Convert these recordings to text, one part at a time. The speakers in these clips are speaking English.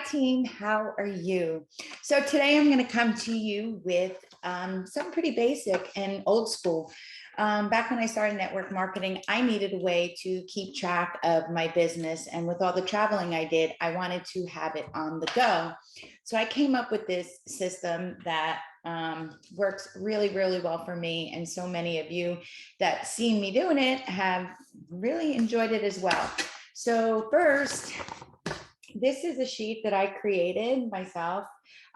team, how are you? So today I'm going to come to you with something pretty basic and old school. Back when I started network marketing, I needed a way to keep track of my business. And with all the traveling I did, I wanted to have it on the go. So I came up with this system that works really, really well for me. And so many of you that seen me doing it have really enjoyed it as well. So first, this is a sheet that I created myself.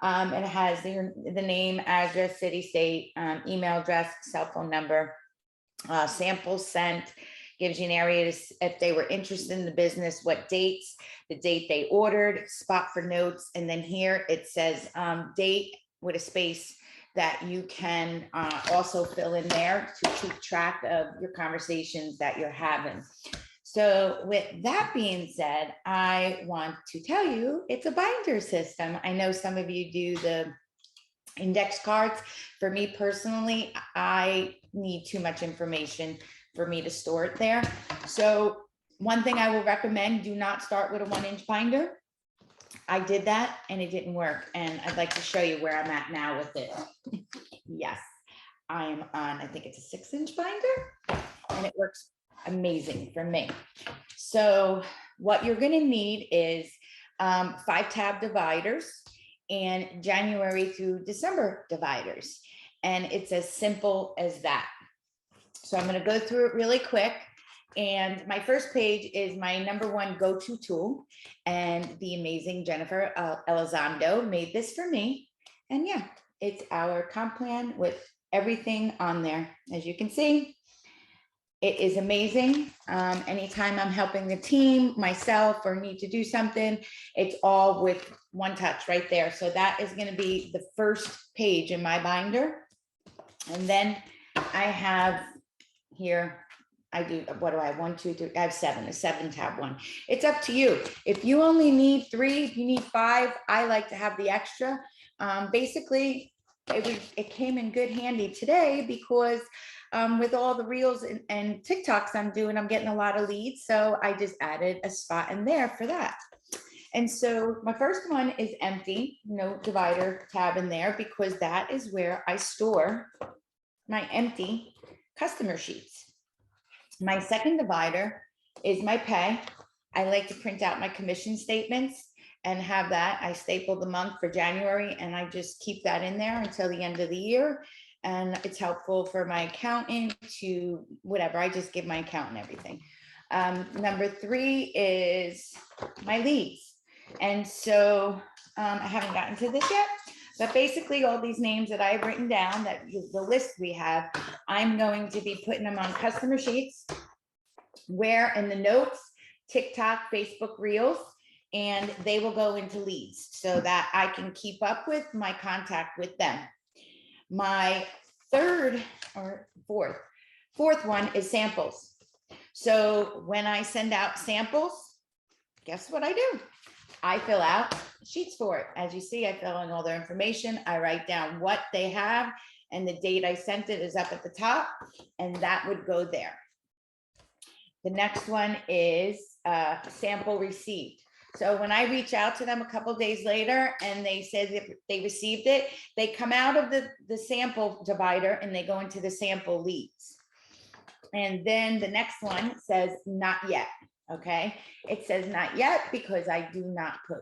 It has the name, address, city, state, email address, cell phone number, samples sent, gives you an area to, if they were interested in the business, what dates, the date they ordered, spot for notes. And then here it says date with a space that you can also fill in there to keep track of your conversations that you're having. So with that being said, I want to tell you it's a binder system. I know some of you do the index cards. For me personally, I need too much information for me to store it there. So one thing I will recommend, do not start with a 1-inch binder. I did that and it didn't work. And I'd like to show you where I'm at now with it. Yes, I am on, I think it's a 6-inch binder and it works amazing for me. So what you're going to need is 5 tab dividers and January through December dividers. And it's as simple as that. So I'm going to go through it really quick. And my first page is my #1 go-to tool. And the amazing Jennifer Elizondo made this for me. And yeah, it's our comp plan with everything on there. As you can see, it is amazing. Anytime I'm helping the team, myself, or need to do something, it's all with one touch right there. So that is going to be the first page in my binder. And then I have here, I do, what do I have? 1, 2, 3, I have 7, a 7 tab one. It's up to you. If you only need 3, if you need 5, I like to have the extra. Basically, it came in good handy today because with all the reels and TikToks I'm doing, I'm getting a lot of leads. So I just added a spot in there for that. And so my first one is empty, no divider tab in there, because that is where I store my empty customer sheets. My second divider is my pay. I like to print out my commission statements and have that. I staple the month for January and I just keep that in there until the end of the year. And it's helpful for my accountant to whatever, I just give my accountant everything. Number 3 is my leads. And so I haven't gotten to this yet, but basically all these names that I've written down, that the list we have, I'm going to be putting them on customer sheets, where in the notes, TikTok, Facebook Reels, and they will go into leads so that I can keep up with my contact with them. My fourth one is samples. So when I send out samples, guess what I do? I fill out sheets for it. As you see, I fill in all their information. I write down what they have and the date I sent it is up at the top, and that would go there. The next one is sample received. So when I reach out to them a couple days later and they said that they received it, they come out of the sample divider and they go into the sample leads. And then the next one says not yet. Okay, it says not yet because I do not put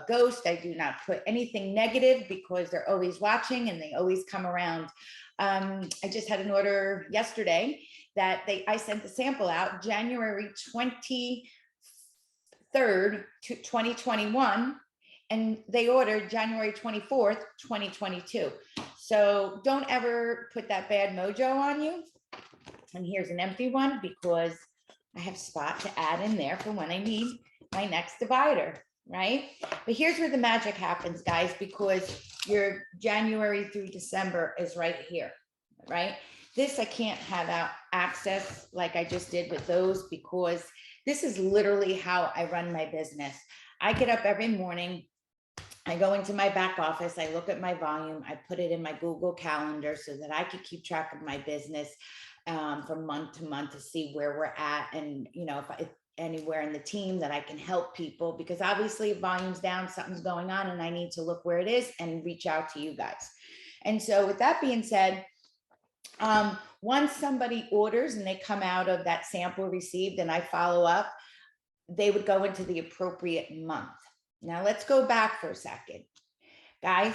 ghost. I do not put anything negative because they're always watching and they always come around. I just had an order yesterday that I sent the sample out January 23rd, 2021, and they ordered January 24th, 2022. So don't ever put that bad mojo on you. And here's an empty one because I have a spot to add in there for when I need my next divider, right? But here's where the magic happens, guys, because your January through December is right here, right? This I can't have out access like I just did with those because this is literally how I run my business. I get up every morning, I go into my back office, I look at my volume, I put it in my Google Calendar so that I could keep track of my business from month to month to see where we're at. And, you know, if anywhere in the team that I can help people, because obviously if volume's down, something's going on and I need to look where it is and reach out to you guys. And so with that being said, once somebody orders and they come out of that sample received and I follow up, they would go into the appropriate month. Now let's go back for a second. Guys,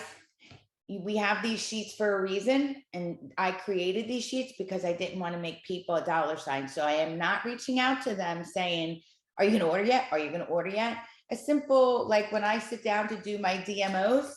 we have these sheets for a reason, and I created these sheets because I didn't want to make people a dollar sign. So I am not reaching out to them saying, are you going to order yet? Are you going to order yet? A simple, like when I sit down to do my D.M.Os,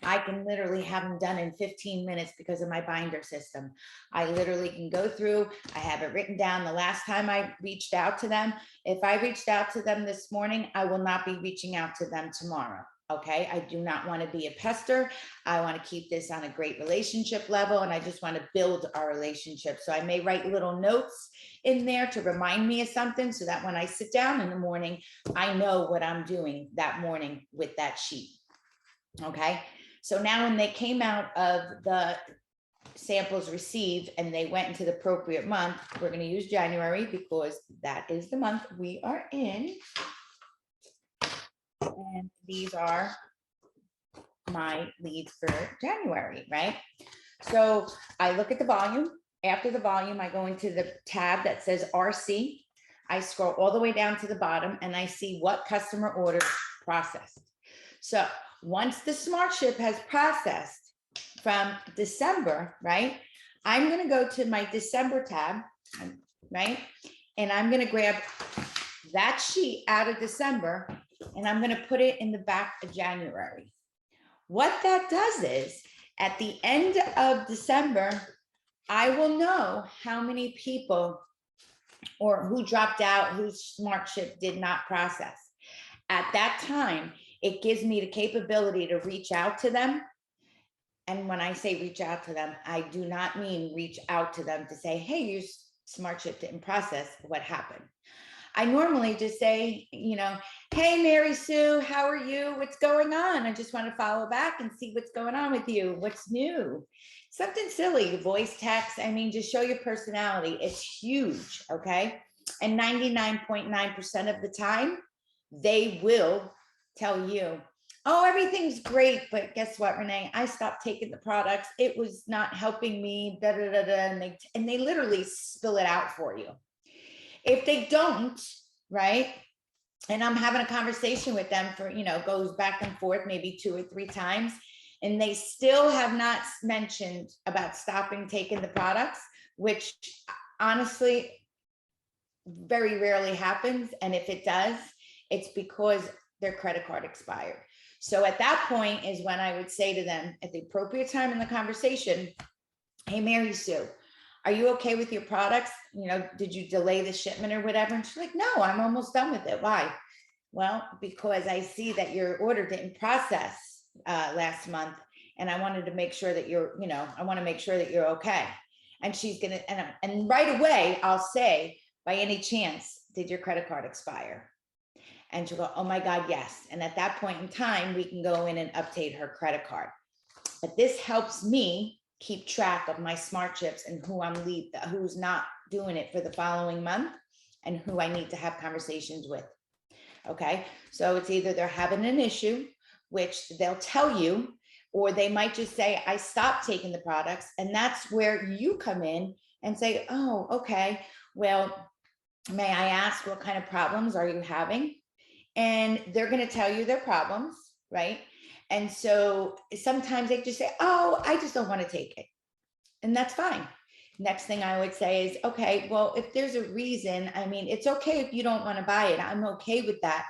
I can literally have them done in 15 minutes because of my binder system. I literally can go through, I have it written down the last time I reached out to them. If I reached out to them this morning, I will not be reaching out to them tomorrow. Okay, I do not want to be a pester. I want to keep this on a great relationship level, and I just want to build our relationship. So I may write little notes in there to remind me of something so that when I sit down in the morning, I know what I'm doing that morning with that sheet. Okay, so now when they came out of the samples received and they went into the appropriate month, we're going to use January because that is the month we are in. And these are my leads for January, right? So I look at the volume. After the volume, I go into the tab that says RC. I scroll all the way down to the bottom and I see what customer orders processed. So once the Smart Ship has processed from December, right? I'm going to go to my December tab, right? And I'm going to grab that sheet out of December and I'm going to put it in the back of January. What that does is at the end of December, I will know how many people or who dropped out, whose Smart Ship did not process. At that time, it gives me the capability to reach out to them. And when I say reach out to them, I do not mean reach out to them to say, hey, your Smart Ship didn't process, what happened? I normally just say, you know, hey, Mary Sue, how are you? What's going on? I just want to follow back and see what's going on with you. What's new? Something silly, voice text. I mean, just show your personality. It's huge, okay? And 99.9% of the time, they will tell you, oh, everything's great, but guess what, Renee? I stopped taking the products. It was not helping me, da, da, da, da, and they literally spill it out for you. If they don't, right, and I'm having a conversation with them for, you know, goes back and forth maybe 2 or 3 times, and they still have not mentioned about stopping taking the products, which honestly very rarely happens. And if it does, it's because their credit card expired. So at that point is when I would say to them at the appropriate time in the conversation, hey, Mary Sue, are you okay with your products? You know, did you delay the shipment or whatever? And she's like, no, I'm almost done with it. Why? Well, because I see that your order didn't process last month. And I wanted to make sure that you're, you know, I want to make sure that you're okay. And she's going to, and right away, I'll say, by any chance, did your credit card expire? And she'll go, oh my God, yes. And at that point in time, we can go in and update her credit card. But this helps me keep track of my Smart Ships and who's not doing it for the following month and who I need to have conversations with. Okay, so it's either they're having an issue, which they'll tell you, or they might just say, I stopped taking the products. And that's where you come in and say, oh, okay, well, may I ask what kind of problems are you having? And they're going to tell you their problems, right? And so sometimes they just say, oh, I just don't want to take it. And that's fine. Next thing I would say is, okay, well, if there's a reason, I mean, it's okay if you don't want to buy it. I'm okay with that.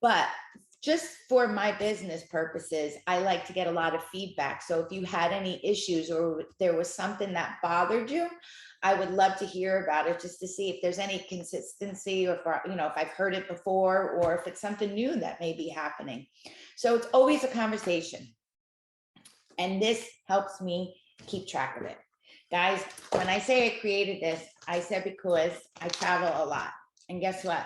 But just for my business purposes, I like to get a lot of feedback. So if you had any issues or there was something that bothered you, I would love to hear about it just to see if there's any consistency or if, you know, if I've heard it before or if it's something new that may be happening. So it's always a conversation. And this helps me keep track of it. Guys, when I say I created this, I said because I travel a lot. And guess what?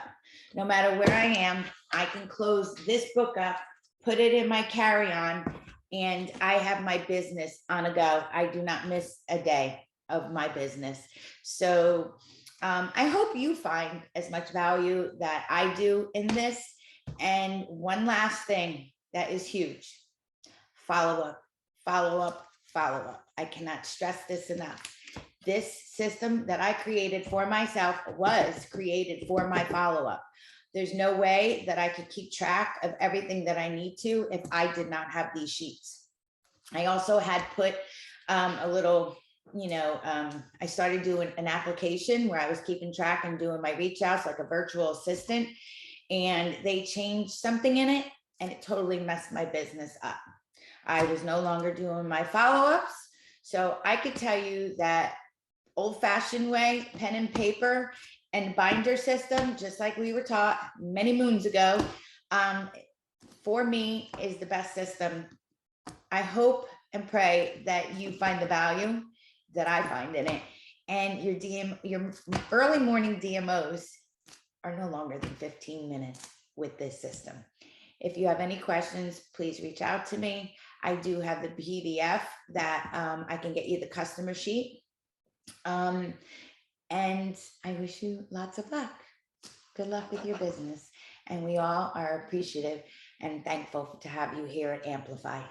No matter where I am, I can close this book up, put it in my carry-on, and I have my business on a go. I do not miss a day of my business. So I hope you find as much value that I do in this. And one last thing that is huge: follow up, follow up, follow up. I cannot stress this enough. This system that I created for myself was created for my follow up. There's no way that I could keep track of everything that I need to if I did not have these sheets. I also had put a little, I started doing an application where I was keeping track and doing my reach outs like a virtual assistant, and they changed something in it and it totally messed my business up. I was no longer doing my follow-ups. So I could tell you that old-fashioned way, pen and paper and binder system, just like we were taught many moons ago, for me is the best system. I hope and pray that you find the value that I find in it. And your early morning DMOs are no longer than 15 minutes with this system. If you have any questions, please reach out to me. I do have the PDF that I can get you the customer sheet. And I wish you lots of luck. Good luck with your business. And we all are appreciative and thankful to have you here at Amplify.